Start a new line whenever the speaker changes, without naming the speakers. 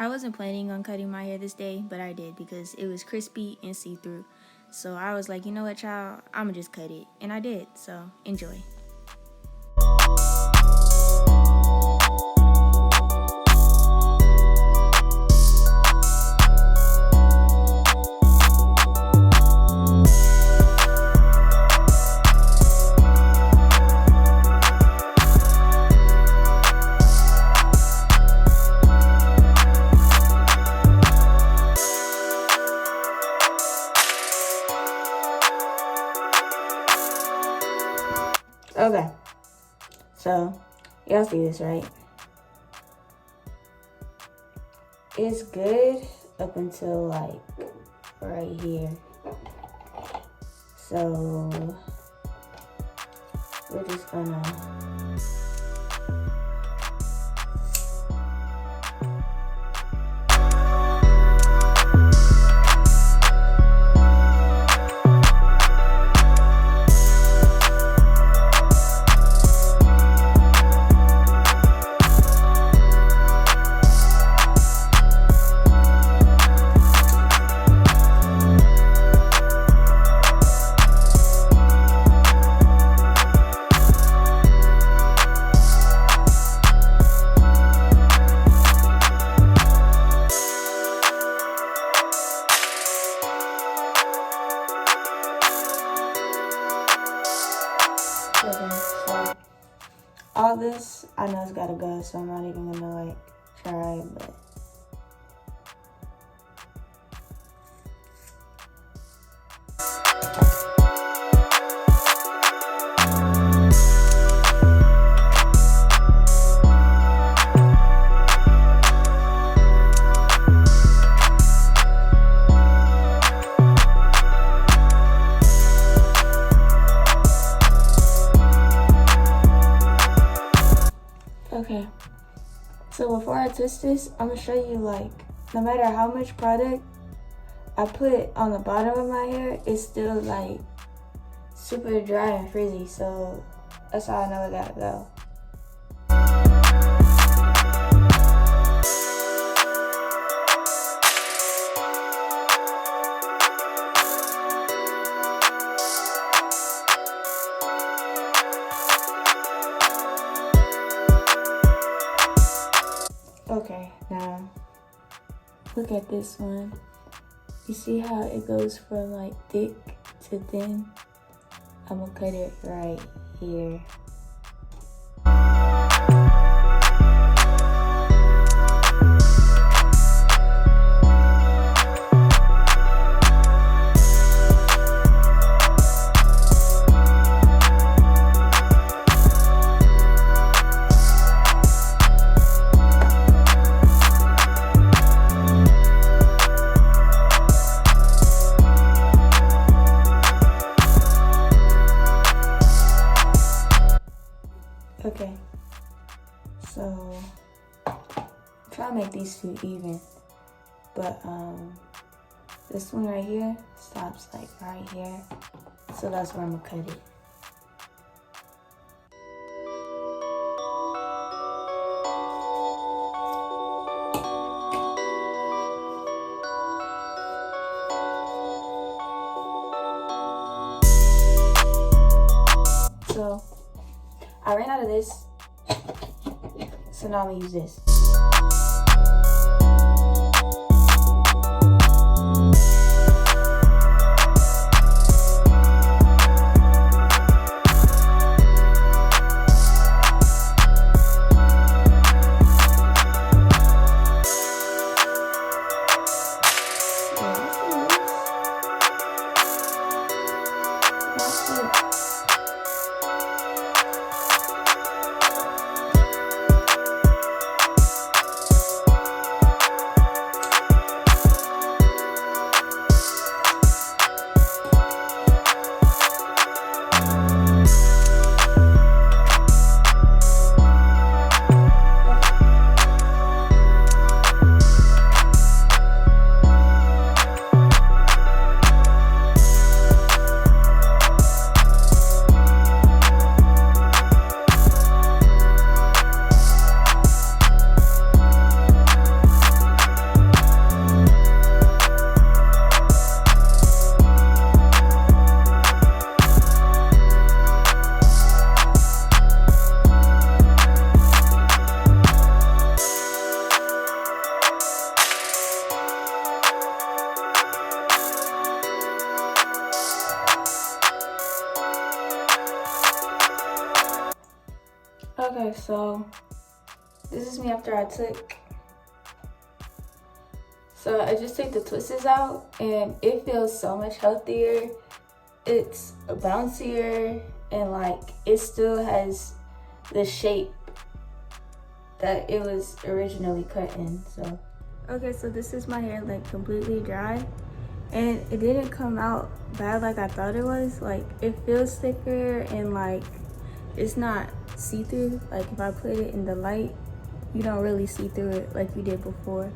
I wasn't planning on cutting my hair this day, but I did because it was crispy and see-through. So I was like, you know what, child? I'm gonna just cut it. And I did, so enjoy. Okay, so y'all see this, right? It's good up until like right here. So we're just gonna so all this, I know it's gotta go, so I'm not even gonna like try, but okay. So before I twist this, I'm gonna show you like, no matter how much product I put on the bottom of my hair, it's still like super dry and frizzy. So that's how I know it gotta go. Okay, now look at this one. You see how it goes from like thick to thin? I'm gonna cut it right here. Okay, so try to make these two even, but this one right here stops like right here, so that's where I'm gonna cut it. So I ran out of this, so now I'm gonna use this. So this is me after I took. So I just took the twists out and it feels so much healthier. It's bouncier and like it still has the shape that it was originally cut in. So okay, so this is my hair like completely dry and it didn't come out bad like I thought it was. Like it feels thicker and like it's not see-through. Like if I put it in the light, you don't really see through it like you did before.